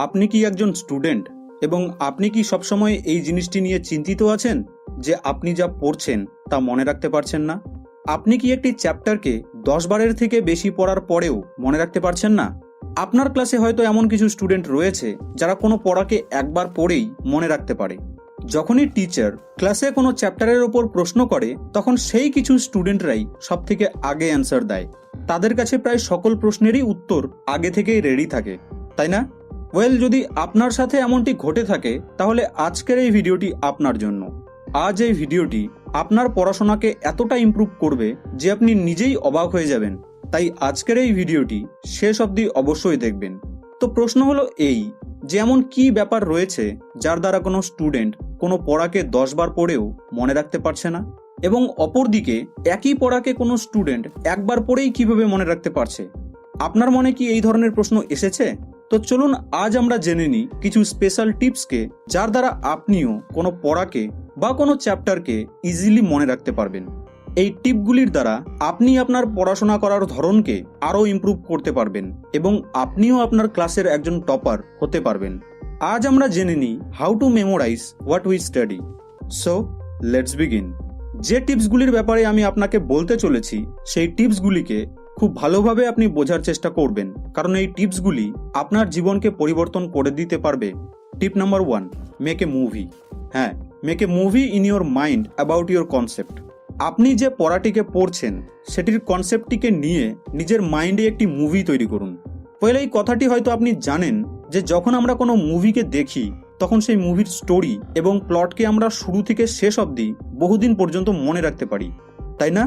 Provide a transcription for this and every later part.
আপনি কি একজন স্টুডেন্ট এবং আপনি কি সবসময় এই জিনিসটি নিয়ে চিন্তিত আছেন যে আপনি যা পড়ছেন তা মনে রাখতে পারছেন না? আপনি কি একটি চ্যাপ্টারকে 10 বারের থেকে বেশি পড়ার পরেও মনে রাখতে পারছেন না? আপনার ক্লাসে হয়তো এমন কিছু স্টুডেন্ট রয়েছে যারা কোনো পড়াকে একবার পড়েই মনে রাখতে পারে। যখনই টিচার ক্লাসে কোনো চ্যাপ্টারের ওপর প্রশ্ন করে তখন সেই কিছু স্টুডেন্টরাই সব থেকে আগে অ্যান্সার দেয়। তাদের কাছে প্রায় সকল প্রশ্নেরই উত্তর আগে থেকেই রেডি থাকে, তাই না? যদি আপনার সাথে এমনটি ঘটে থাকে তাহলে আজকের এই ভিডিওটি আপনার জন্য। আজ এই ভিডিওটি আপনার পড়াশোনাকে এতটা ইমপ্রুভ করবে যে আপনি নিজেই অবাক হয়ে যাবেন। তাই আজকের এই ভিডিওটি শেষ অবধি অবশ্যই দেখবেন। তো প্রশ্ন হলো এই যে এমন কি ব্যাপার রয়েছে যার দ্বারা কোনো স্টুডেন্ট কোনো পড়াকে 10 বার পড়েও মনে রাখতে পারছে না, এবং অপরদিকে একই পড়াকে কোনো স্টুডেন্ট একবার পড়েই কিভাবে মনে রাখতে পারছে? আপনার মনে কি এই ধরনের প্রশ্ন এসেছে? তো চলুন আজ আমরা জেনে নিই কিছু স্পেশাল টিপসকে যার দ্বারা আপনিও কোনো পড়াকে বা কোনো চ্যাপ্টারকে ইজিলি মনে রাখতে পারবেন। এই টিপগুলির দ্বারা আপনি আপনার পড়াশোনা করার ধরনকে আরও ইমপ্রুভ করতে পারবেন এবং আপনিও আপনার ক্লাসের একজন টপার হতে পারবেন। আজ আমরা জেনে নিই how to memorize what we study. So let's begin. যে টিপসগুলির ব্যাপারে আমি আপনাকে বলতে চলেছি সেই টিপসগুলিকে খুব ভালোভাবে আপনি বোঝার চেষ্টা করবেন, কারণ এই টিপসগুলি আপনার জীবনকে পরিবর্তন করে দিতে পারবে। Tip number 1, make a movie. হ্যাঁ, make a movie in your mind about your concept. আপনি যে পড়াটিকে পড়ছেন সেটির কনসেপ্টটিকে নিয়ে নিজের মাইন্ডে একটি মুভি তৈরি করুন। এই কথাটি হয়তো আপনি জানেন যে যখন আমরা কোনো মুভিকে দেখি তখন সেই মুভির স্টোরি এবং প্লটকে আমরা শুরু থেকে শেষ অবধি বহুদিন পর্যন্ত মনে রাখতে পারি, তাই না?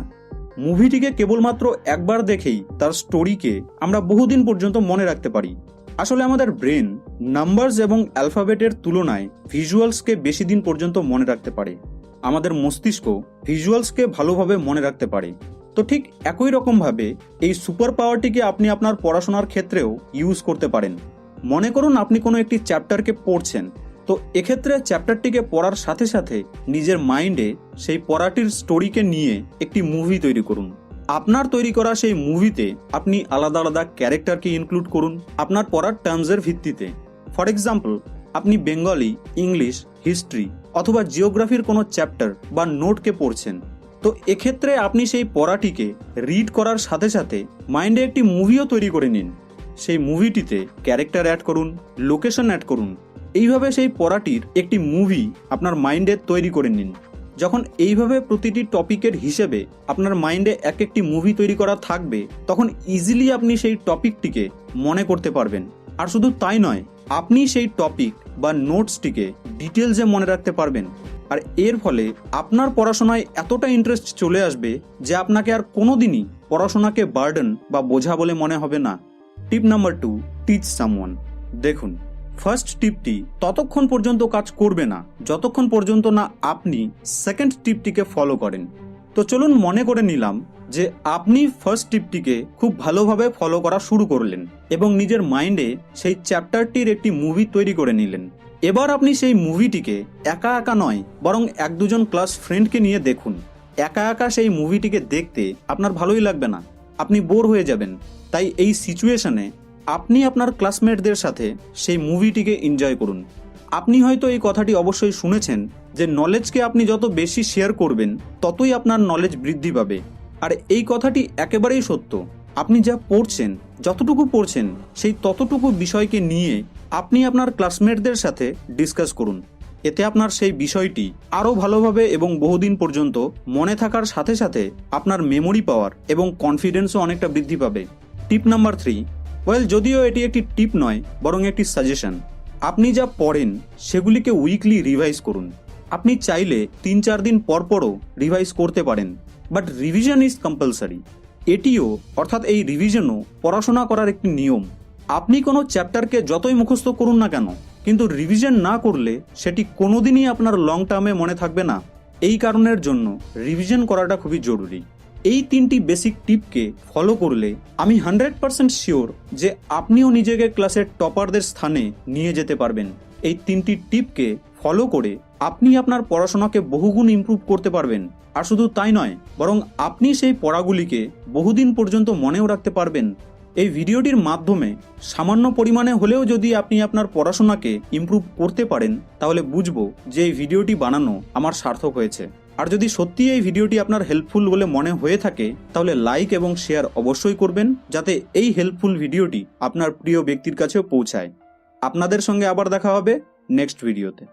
মুভিটিকে কেবলমাত্র একবার দেখেই তার স্টোরিকে আমরা বহুদিন পর্যন্ত মনে রাখতে পারি। আসলে আমাদের ব্রেন নাম্বারস এবং অ্যালফাবেটের তুলনায় ভিজুয়ালসকে বেশি দিন পর্যন্ত মনে রাখতে পারে। আমাদের মস্তিষ্ক ভিজুয়ালসকে ভালোভাবে মনে রাখতে পারে। তো ঠিক একই রকমভাবে এই সুপার পাওয়ারটিকে আপনি আপনার পড়াশোনার ক্ষেত্রেও ইউজ করতে পারেন। মনে করুন আপনি কোনো একটি চ্যাপ্টারকে পড়ছেন, তো এক্ষেত্রে চ্যাপ্টারটিকে পড়ার সাথে সাথে নিজের মাইন্ডে সেই পড়াটির স্টোরিকে নিয়ে একটি মুভি তৈরি করুন। আপনার তৈরি করা সেই মুভিতে আপনি আলাদা আলাদা ক্যারেক্টারকে ইনক্লুড করুন আপনার পড়ার টার্মসের ভিত্তিতে। ফর এক্সাম্পল, আপনি বেঙ্গলি, ইংলিশ, হিস্ট্রি অথবা জিওগ্রাফির কোনো চ্যাপ্টার বা নোটকে পড়ছেন, তো এক্ষেত্রে আপনি সেই পড়াটিকে রিড করার সাথে সাথে মাইন্ডে একটি মুভিও তৈরি করে নিন। সেই মুভিটিতে ক্যারেক্টার অ্যাড করুন, লোকেশন অ্যাড করুন। এইভাবে সেই পড়াটির একটি মুভি আপনার মাইন্ডে তৈরি করে নিন। যখন এইভাবে প্রতিটি টপিকের হিসেবে আপনার মাইন্ডে এক একটি মুভি তৈরি করা থাকবে তখন ইজিলি আপনি সেই টপিকটিকে মনে করতে পারবেন। আর শুধু তাই নয়, আপনি সেই টপিক বা নোটসটিকে ডিটেলসে মনে রাখতে পারবেন। আর এর ফলে আপনার পড়াশোনায় এতটা ইন্টারেস্ট চলে আসবে যে আপনাকে আর কোনোদিনই পড়াশোনাকে বার্ডেন বা বোঝা বলে মনে হবে না। টিপ নাম্বার 2, টিচ সামওয়ান। দেখুন, ফার্স্ট টিপটি ততক্ষণ পর্যন্ত কাজ করবে না যতক্ষণ পর্যন্ত না আপনি সেকেন্ড টিপটিকে ফলো করেন। তো চলুন মনে করে নিলাম যে আপনি ফার্স্ট টিপটিকে খুব ভালোভাবে ফলো করা শুরু করলেন এবং নিজের মাইন্ডে সেই চ্যাপ্টারটির একটি মুভি তৈরি করে নিলেন। এবার আপনি সেই মুভিটিকে একা একা নয় বরং 1-2 ক্লাস ফ্রেন্ডকে নিয়ে দেখুন। একা একা সেই মুভিটিকে দেখতে আপনার ভালোই লাগবে না, আপনি বোর হয়ে যাবেন। তাই এই সিচুয়েশনে আপনি আপনার ক্লাসমেটদের সাথে সেই মুভিটিকে এনজয় করুন। আপনি হয়তো এই কথাটি অবশ্যই শুনেছেন যে নলেজকে আপনি যত বেশি শেয়ার করবেন ততই আপনার নলেজ বৃদ্ধি পাবে। আর এই কথাটি একেবারেই সত্য। আপনি যা পড়ছেন, যতটুকু পড়ছেন সেই ততটুকু বিষয়কে নিয়ে আপনি আপনার ক্লাসমেটদের সাথে ডিসকাস করুন। এতে আপনার সেই বিষয়টি আরও ভালোভাবে এবং বহুদিন পর্যন্ত মনে থাকার সাথে সাথে আপনার মেমোরি পাওয়ার এবং কনফিডেন্সও অনেকটা বৃদ্ধি পাবে। টিপ নাম্বার 3, যদিও এটি একটি টিপ নয় বরং একটি সাজেশন। আপনি যা পড়েন সেগুলিকে উইকলি রিভাইজ করুন। আপনি চাইলে 3-4 দিন পরও রিভাইজ করতে পারেন, বাট রিভিশন ইজ কম্পালসারি। এটিও অর্থাৎ এই রিভিশনও পড়াশোনা করার একটি নিয়ম। আপনি কোনো চ্যাপ্টারকে যতই মুখস্থ করুন না কেন, কিন্তু রিভিশন না করলে সেটি কোনোদিনই আপনার লং টার্মে মনে থাকবে না। এই কারণের জন্য রিভিশন করাটা খুবই জরুরি। এই 3টি বেসিক টিপকে ফলো করলে আমি 100% শিওর যে আপনিও নিজেকে ক্লাসের টপারদের স্থানে নিয়ে যেতে পারবেন। এই 3টি টিপকে ফলো করে আপনি আপনার পড়াশোনাকে বহুগুণ ইমপ্রুভ করতে পারবেন। আর শুধু তাই নয়, বরং আপনি সেই পড়াগুলিকে বহুদিন পর্যন্ত মনেও রাখতে পারবেন। এই ভিডিওটির মাধ্যমে সামান্য পরিমাণে হলেও যদি আপনি আপনার পড়াশোনাকে ইমপ্রুভ করতে পারেন তাহলে বুঝবো যে এই ভিডিওটি বানানো আমার সার্থক হয়েছে। আর যদি সত্যি এই ভিডিওটি আপনার হেল্পফুল বলে মনে হয়ে থাকে তাহলে লাইক এবং শেয়ার অবশ্যই করবেন, যাতে এই হেল্পফুল ভিডিওটি আপনার প্রিয় ব্যক্তির কাছেও পৌঁছায়। আপনাদের সঙ্গে আবার দেখা হবে নেক্সট ভিডিওতে।